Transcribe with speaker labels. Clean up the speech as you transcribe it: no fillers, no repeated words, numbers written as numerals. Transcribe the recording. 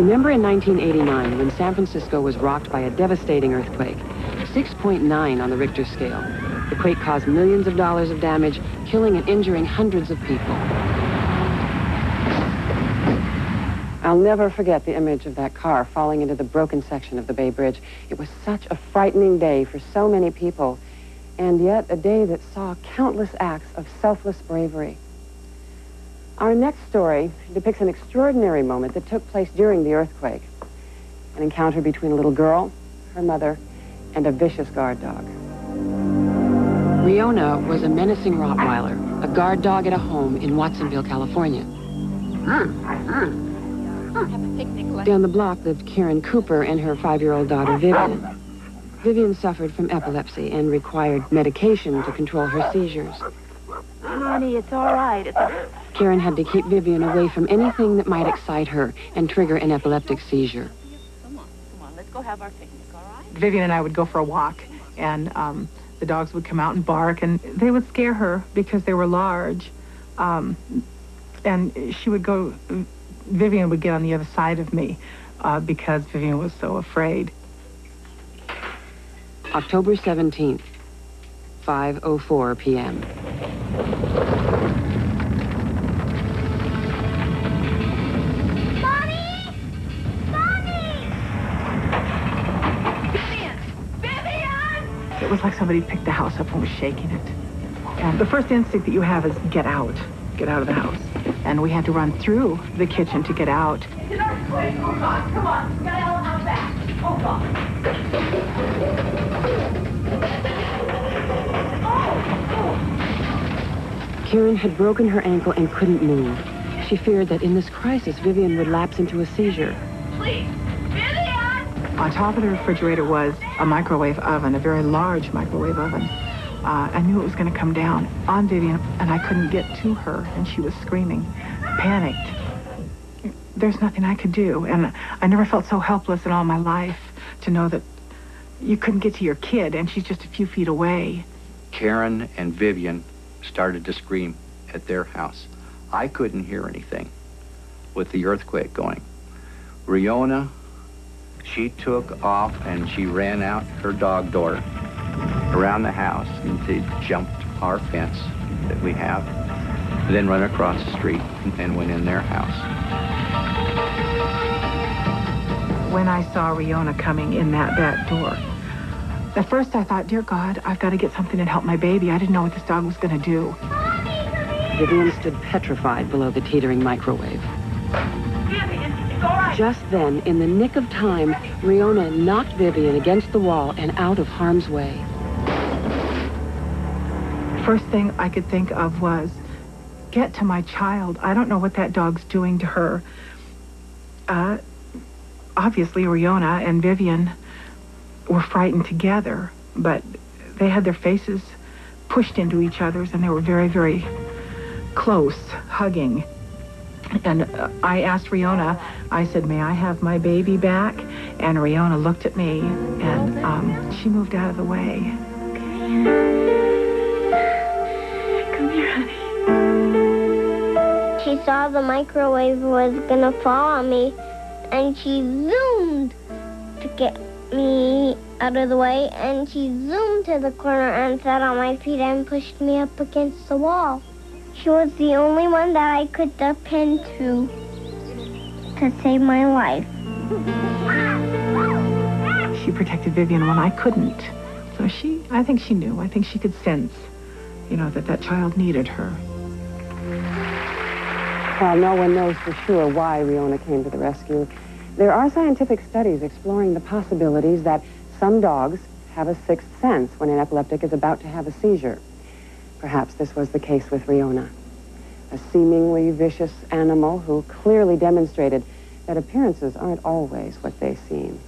Speaker 1: Remember in 1989 when San Francisco was rocked by a devastating earthquake, 6.9 on the Richter scale. The quake caused millions of dollars of damage, killing and injuring hundreds of people. I'll never forget the image of that car falling into the broken section of the Bay Bridge. It was such a frightening day for so many people, and yet a day that saw countless acts of selfless bravery. Our next story depicts an extraordinary moment that took place during the earthquake. An encounter between a little girl, her mother, and a vicious guard dog. Riona was a menacing Rottweiler, a guard dog at a home in Watsonville, California. Down the block lived Karen Cooper and her 5-year-old daughter, Vivian. Vivian suffered from epilepsy and required medication to control her seizures.
Speaker 2: Honey, it's all right.
Speaker 1: Karen had to keep Vivian away from anything that might excite her and trigger an epileptic seizure.
Speaker 2: Come on, let's go have our picnic, all right?
Speaker 3: Vivian and I would go for a walk, and the dogs would come out and bark, and they would scare her because they were large. And she would go, Vivian would get on the other side of me because Vivian was so afraid.
Speaker 1: October 17th, 5:04 p.m.
Speaker 3: It was like somebody picked the house up and was shaking it. And the first instinct that you have is get out of the house. And we had to run through the kitchen to get out.
Speaker 2: It's an earthquake. Oh, God, come on. We got all out back. Oh, God.
Speaker 1: Karen had broken her ankle and couldn't move. She feared that in this crisis, Vivian would lapse into a seizure.
Speaker 2: Please, Vivian!
Speaker 3: On top of the refrigerator was a microwave oven, a very large microwave oven. I knew it was going to come down on Vivian, and I couldn't get to her, and she was screaming, panicked. There's nothing I could do, and I never felt so helpless in all my life to know that you couldn't get to your kid, and she's just a few feet away.
Speaker 4: Karen and Vivian started to scream at their house. I couldn't hear anything with the earthquake going. Riona, she took off and she ran out her dog door around the house, and they jumped our fence that we have, then run across the street and went in their house.
Speaker 3: When I saw Riona coming in that back door, at first I thought, dear God, I've got to get something and help my baby. I didn't know what this dog was going to do.
Speaker 1: Vivian stood petrified below the teetering microwave.
Speaker 2: Vivian, it's all right.
Speaker 1: Just then, in the nick of time, Riona knocked Vivian against the wall and out of harm's way.
Speaker 3: First thing I could think of was, get to my child. I don't know what that dog's doing to her. Obviously, Riona and Vivian were frightened together, but they had their faces pushed into each other's, and they were very, very close, hugging. And I asked Riona, I said, may I have my baby back? And Riona looked at me, and she moved out of the way.
Speaker 5: Come here, honey. She saw the microwave was gonna fall on me, and she zoomed to get me out of the way, and she zoomed to the corner and sat on my feet and pushed me up against the wall. She was the only one that I could depend to save my life.
Speaker 3: She protected Vivian when I couldn't. So I think she knew. I think she could sense, that child needed her.
Speaker 1: While no one knows for sure why Riona came to the rescue, there are scientific studies exploring the possibilities that some dogs have a sixth sense when an epileptic is about to have a seizure. Perhaps this was the case with Riona, a seemingly vicious animal who clearly demonstrated that appearances aren't always what they seem.